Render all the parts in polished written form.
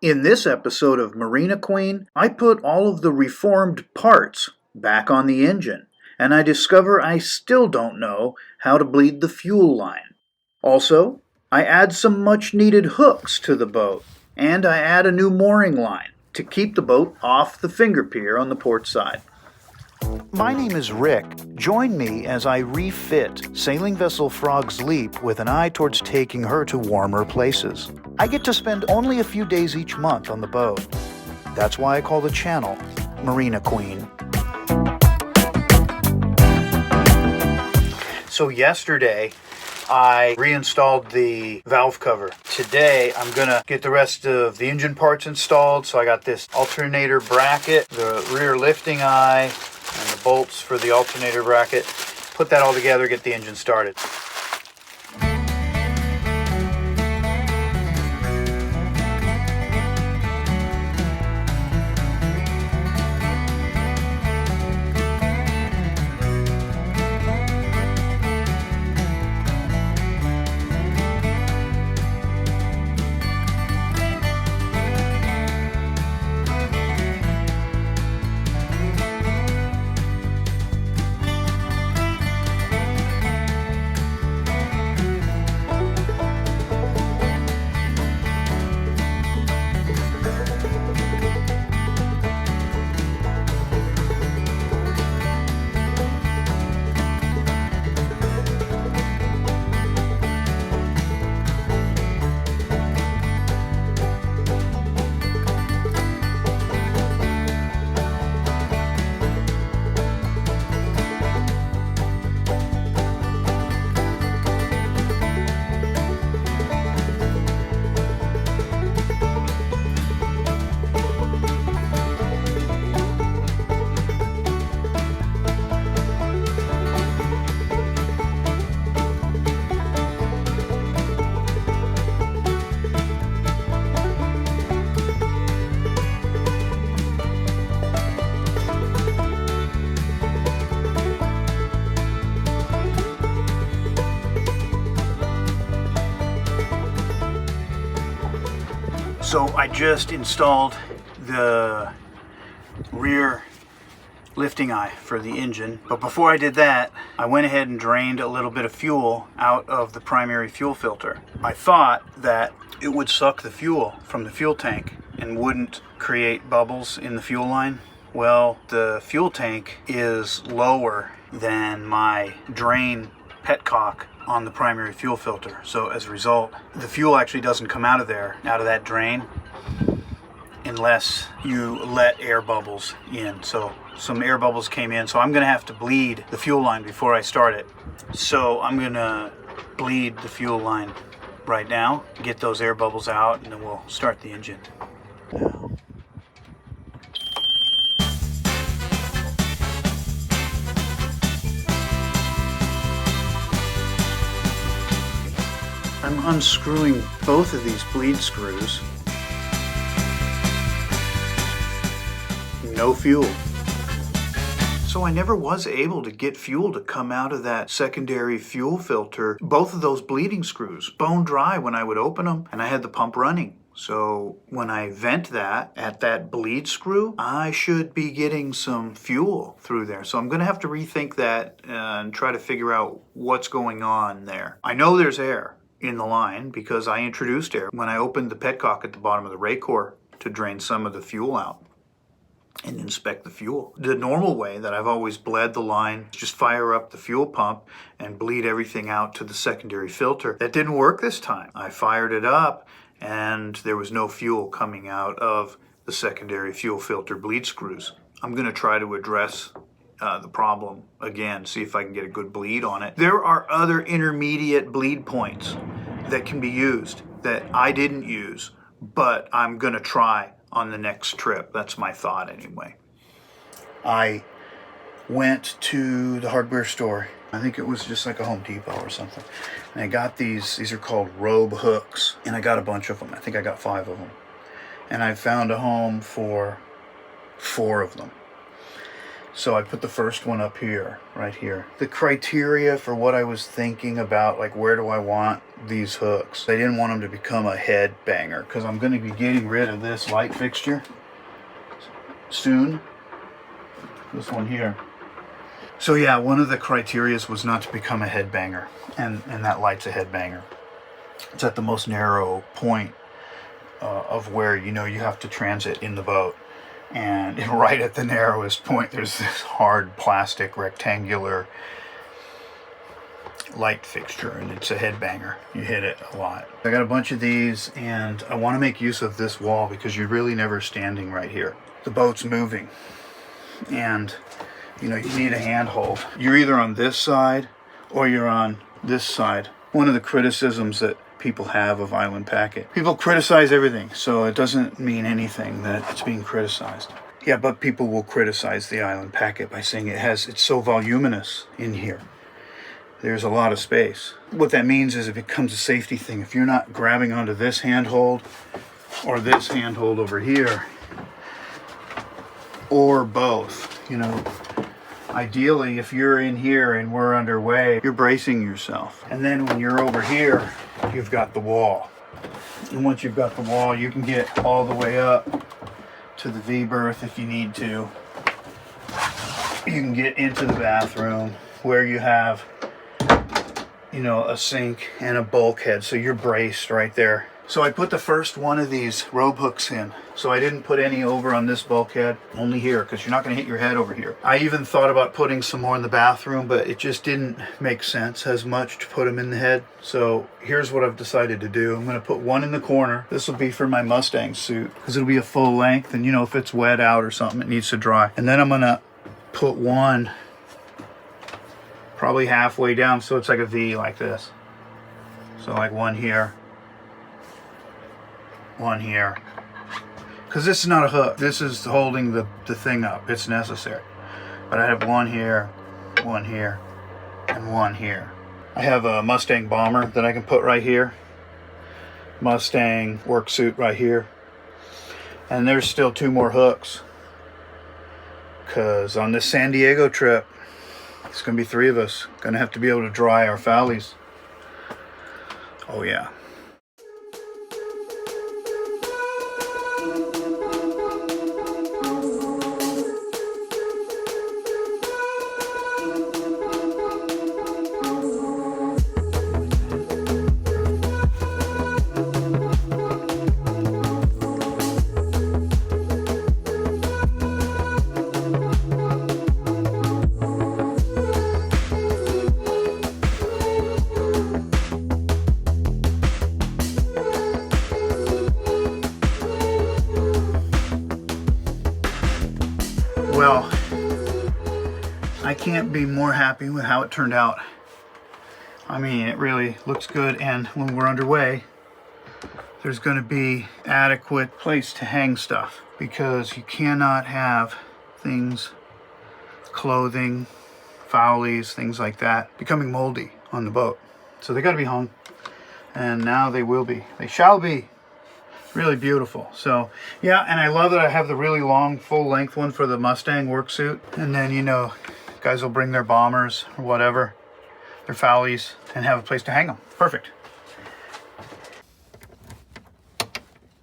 In this episode of Marina Queen, I put all of the reformed parts back on the engine, and I discover I still don't know how to bleed the fuel line. Also, I add some much needed hooks to the boat, and I add a new mooring line to keep the boat off the finger pier on the port side. My name is Rick. Join me as I refit sailing vessel Frog's Leap with an eye towards taking her to warmer places. I get to spend only a few days each month on the boat. That's why I call the channel Marina Queen. So yesterday, I reinstalled the valve cover. Today, I'm gonna get the rest of the engine parts installed. So I got this alternator bracket, the rear lifting eye, and the bolts for the alternator bracket. Put that all together, get the engine started. So I just installed the rear lifting eye for the engine, but before I did that, I went ahead and drained a little bit of fuel out of the primary fuel filter. I thought that it would suck the fuel from the fuel tank and wouldn't create bubbles in the fuel line. Well, the fuel tank is lower than my drain petcock on the primary fuel filter. So as a result, the fuel actually doesn't come out of there, out of that drain, unless you let air bubbles in. So some air bubbles came in, so I'm gonna have to bleed the fuel line before I start it. So I'm gonna bleed the fuel line right now, get those air bubbles out, and then we'll start the engine. I'm unscrewing both of these bleed screws. No fuel. So I never was able to get fuel to come out of that secondary fuel filter. Both of those bleeding screws, bone dry when I would open them, and I had the pump running. So when I vent that at that bleed screw, I should be getting some fuel through there. So I'm gonna have to rethink that and try to figure out what's going on there. I know there's air in the line because I introduced air when I opened the petcock at the bottom of the Raycor to drain some of the fuel out and inspect the fuel. The normal way that I've always bled the line, just fire up the fuel pump and bleed everything out to the secondary filter. That didn't work this time. I fired it up and there was no fuel coming out of the secondary fuel filter bleed screws. I'm gonna try to address the problem again, see if I can get a good bleed on it. There are other intermediate bleed points that can be used that I didn't use, but I'm gonna try on the next trip. That's my thought anyway. I went to the hardware store. I think it was just like a Home Depot or something. And I got these are called Robe Hooks, and I got a bunch of them. I think I got 5 of them. And I found a home for 4 of them. So I put the first one up here, right here. The criteria for what I was thinking about, like where do I want these hooks? I didn't want them to become a head banger because I'm going to be getting rid of this light fixture soon. This one here. So yeah, one of the criterias was not to become a head banger, and that light's a head banger. It's at the most narrow point of where you have to transit in the boat. And right at the narrowest point, there's this hard plastic rectangular light fixture, and it's a headbanger. You hit it a lot. I got a bunch of these, and I want to make use of this wall because you're really never standing right here. The boat's moving, and you need a handhold. You're either on this side or you're on this side. One of the criticisms that people have of Island Packet. People criticize everything, so it doesn't mean anything that it's being criticized. Yeah, but people will criticize the Island Packet by saying it's so voluminous in here. There's a lot of space. What that means is it becomes a safety thing. If you're not grabbing onto this handhold or this handhold over here, or both, ideally, if you're in here and we're underway, you're bracing yourself. And then when you're over here, you've got the wall. And once you've got the wall, you can get all the way up to the V-berth if you need to. You can get into the bathroom where you have, a sink and a bulkhead. So you're braced right there. So I put the first one of these robe hooks in. So I didn't put any over on this bulkhead, only here, because you're not going to hit your head over here. I even thought about putting some more in the bathroom, but it just didn't make sense as much to put them in the head. So here's what I've decided to do. I'm going to put one in the corner. This will be for my Mustang suit, because it'll be a full length, and if it's wet out or something, it needs to dry. And then I'm going to put one probably halfway down, so it's like a V like this. So like one here. One here, because this is not a hook, this is holding the thing up. It's necessary, but I have one here, and one here. I have a Mustang bomber that I can put right here, Mustang work suit right here, and there's still two more hooks, because on this San Diego trip it's gonna be three of us, gonna have to be able to dry our fallies. Oh yeah. Well, I can't be more happy with how it turned out. I mean, it really looks good, and when we're underway, there's going to be adequate place to hang stuff, because you cannot have things, clothing, foulies, things like that, becoming moldy on the boat. So they got to be hung, and now they will be. They shall be. Really beautiful. So yeah, and I love that I have the really long full length one for the Mustang work suit, and then guys will bring their bombers or whatever, their foulies, and have a place to hang them. Perfect.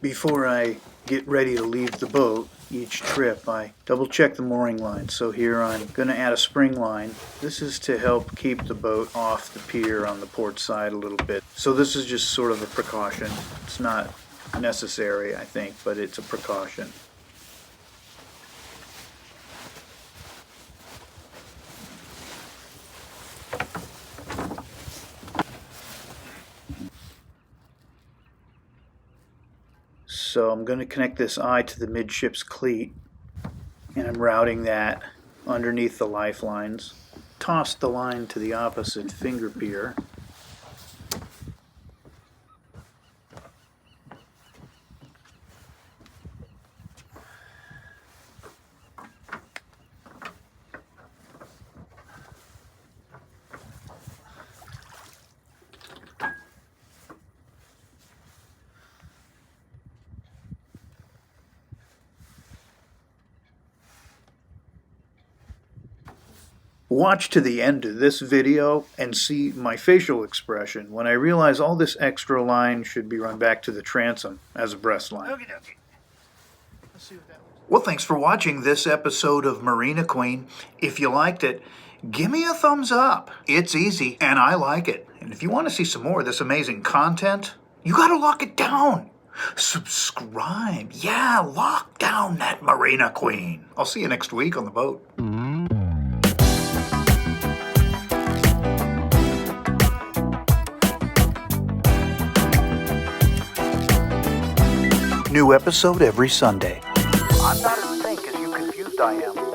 Before I get ready to leave the boat each trip, I double check the mooring line. So here I'm going to add a spring line. This is to help keep the boat off the pier on the port side a little bit. So this is just sort of a precaution. It's not necessary, I think, but it's a precaution. So I'm going to connect this eye to the midships cleat, and I'm routing that underneath the lifelines. Toss the line to the opposite finger pier. Watch to the end of this video and see my facial expression when I realize all this extra line should be run back to the transom as a breast line. Okay. Let's see what that looks like. Well, thanks for watching this episode of Marina Queen. If you liked it, give me a thumbs up. It's easy, and I like it. And if you want to see some more of this amazing content, you gotta lock it down. Subscribe. Yeah, lock down that Marina Queen. I'll see you next week on the boat. New episode every Sunday. I'm not as pink as you confused I am.